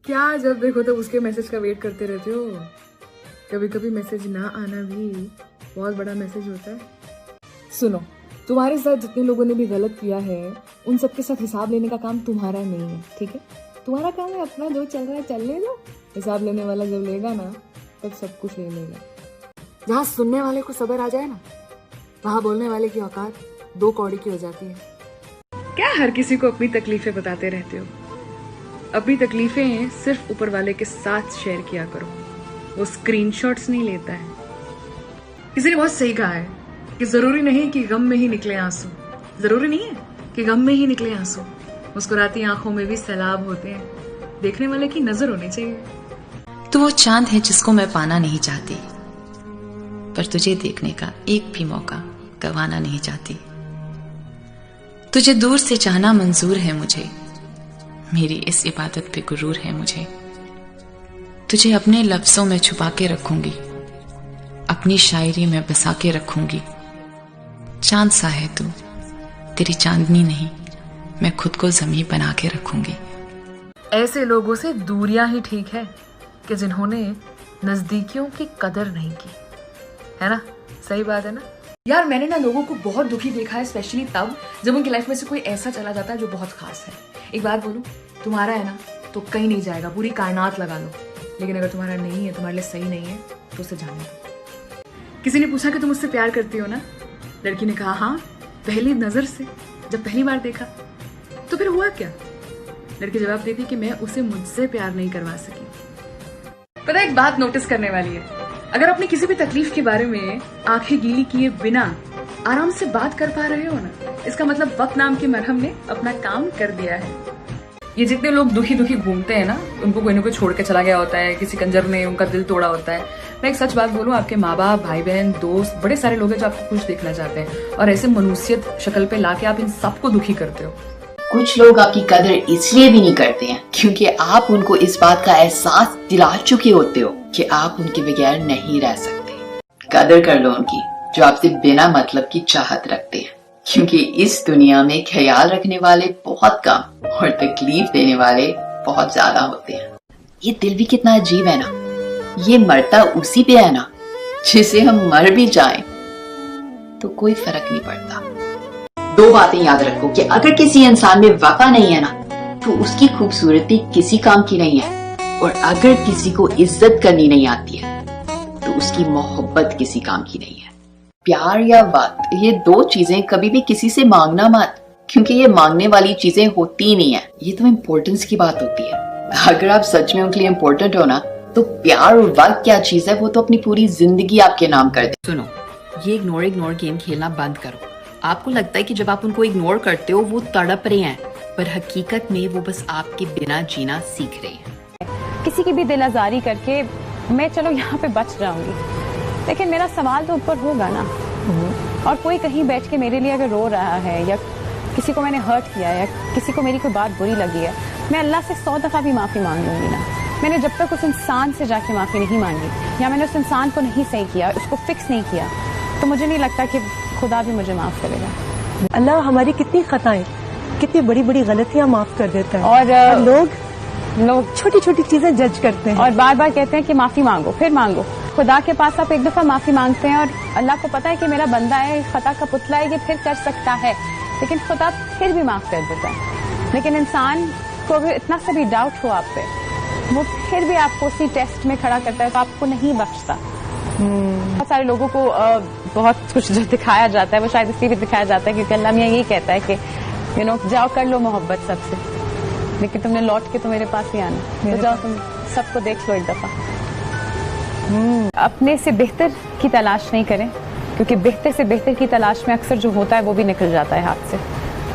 क्या जब देखो तब उसके मैसेज का वेट करते रहते हो? कभी कभी मैसेज ना आना भी बहुत बड़ा मैसेज होता है। सुनो, तुम्हारे साथ जितने लोगों ने भी गलत किया है उन सबके साथ हिसाब लेने का काम तुम्हारा नहीं है, ठीक है? तुम्हारा काम है अपना जो चल रहा है चलने दो। हिसाब लेने वाला जब लेगा ना तब सब कुछ ले लेगा। जहाँ सुनने वाले को सब्र आ जाए ना, वहाँ बोलने वाले की औकात 2 कौड़ी की हो जाती है। क्या हर किसी को अपनी तकलीफें बताते रहते हो? अपनी तकलीफें सिर्फ ऊपर वाले के साथ शेयर किया करो, वो स्क्रीनशॉट्स नहीं लेता है। किसी ने बहुत सही कहा है कि जरूरी नहीं कि गम में ही निकले आंसू, जरूरी नहीं है कि गम में ही निकले आंसू, मुस्कुराती आंखों में भी सैलाब होते हैं। देखने वाले की नजर होनी चाहिए। तू वो चांद है जिसको मैं पाना नहीं चाहती, पर तुझे देखने का एक भी मौका गंवाना नहीं चाहती। तुझे दूर से चाहना मंजूर है मुझे, मेरी इस इबादत पे गुरूर है मुझे। तुझे अपने लफ्जों में छुपा के रखूंगी, अपनी शायरी में बसा के रखूंगी। चांद सा है तू, तेरी चांदनी नहीं, मैं खुद को ज़मीं बना के रखूंगी। ऐसे लोगों से दूरियां ही ठीक है कि जिन्होंने नजदीकियों की कदर नहीं की, है ना? सही बात है ना यार। मैंने ना लोगों को बहुत दुखी देखा है, स्पेशली तब जब उनकी लाइफ में से कोई ऐसा चला जाता है जो बहुत खास है। एक बात बोलूं, तुम्हारा है ना तो कहीं नहीं जाएगा, पूरी कायनात लगा लो, लेकिन अगर तुम्हारा नहीं है, तुम्हारे लिए सही नहीं है, तो उसे जाने दो। किसी ने पूछा कि तुम उससे प्यार करती हो ना? लड़की ने कहा हाँ, पहली नजर से, जब पहली बार देखा। तो फिर हुआ क्या? लड़की जवाब देती कि मैं उसे मुझसे प्यार नहीं करवा सकी। पता एक बात नोटिस करने वाली है, अगर अपनी किसी भी तकलीफ के बारे में आंखें गीली किए बिना आराम से बात कर पा रहे हो ना, इसका मतलब वक्त नाम के मरहम ने अपना काम कर दिया है। ये जितने लोग दुखी दुखी घूमते हैं ना, उनको कोई ना कोई छोड़ के चला गया होता है, किसी कंजर ने उनका दिल तोड़ा होता है। मैं एक सच बात बोलूं, आपके माँ बाप, भाई बहन, दोस्त, बड़े सारे लोग हैं जो आपको खुश देखना चाहते हैं, और ऐसे मनुष्यत शक्ल पे लाके आप इन सबको दुखी करते हो। कुछ लोग आपकी कदर इसलिए भी नहीं करते हैं क्योंकि आप उनको इस बात का एहसास दिला चुके होते हो कि आप उनके बगैर नहीं रह सकते। कदर कर लो उनकी जो आपसे बिना मतलब की चाहत रखते हैं, क्योंकि इस दुनिया में ख्याल रखने वाले बहुत कम और तकलीफ देने वाले बहुत ज्यादा होते हैं। ये दिल भी कितना अजीब है ना, ये मरता उसी पे है ना जिसे हम मर भी जाएं तो कोई फर्क नहीं पड़ता। 2 बातें याद रखो कि अगर किसी इंसान में वफा नहीं है ना, तो उसकी खूबसूरती किसी काम की नहीं है, और अगर किसी को इज्जत करनी नहीं आती है तो उसकी मोहब्बत किसी काम की नहीं है। प्यार या वक्त, ये 2 चीजें कभी भी किसी से मांगना मत, क्योंकि ये मांगने वाली चीजें होती नहीं है। ये तो इम्पोर्टेंस की बात होती है। अगर आप सच में उनके लिए इम्पोर्टेंट हो ना, तो प्यार और वक्त क्या चीज है, वो तो अपनी पूरी जिंदगी आपके नाम कर दे। सुनो, ये इग्नोर गेम खेलना बंद करो। आपको लगता है कि जब आप उनको इग्नोर करते हो वो तड़प रहे हैं, पर हकीकत में वो बस आपके बिना जीना सीख रहे हैं। किसी की भी दिल आजारी करके मैं चलो यहाँ पे बच जाऊंगी, लेकिन मेरा सवाल तो ऊपर होगा ना। और कोई कहीं बैठ के मेरे लिए अगर रो रहा है, या किसी को मैंने हर्ट किया है, या किसी को मेरी कोई बात बुरी लगी है, मैं अल्लाह से 100 दफा भी माफी मांग लूंगी ना। मैंने जब तक उस इंसान से जाके माफी नहीं मांगी, या मैंने उस इंसान को नहीं सही किया, उसको फिक्स नहीं किया, तो मुझे नहीं लगता कि खुदा भी मुझे माफ करेगा। अल्लाह हमारी कितनी खताएं, कितनी बड़ी बड़ी गलतियां माफ कर देता है, और लोग छोटी छोटी चीजें जज करते हैं और बार बार कहते हैं कि माफी मांगो, फिर मांगो। खुदा के पास आप एक दफा माफी मांगते हैं, और अल्लाह को पता है कि मेरा बंदा है, खता का पुतला है, ये फिर कर सकता है, लेकिन खुदा फिर भी माफ कर देता है। लेकिन इंसान को अगर इतना सा भी डाउट हो आप पे, वो फिर भी आपको उसी टेस्ट में खड़ा करता है, तो आपको नहीं बख्शता। बहुत सारे लोगों को बहुत कुछ जो दिखाया जाता है, वो शायद इसलिए भी दिखाया जाता है क्योंकि अल्लाह मियां यही कहता है कि जाओ कर लो मोहब्बत सबसे, लेकिन तुमने लौट के तो मेरे पास ही आना, तो जाओ तुम सबको देख लो एक दफा। अपने से बेहतर की तलाश नहीं करें, क्योंकि बेहतर से बेहतर की तलाश में अक्सर जो होता है वो भी निकल जाता है हाथ से।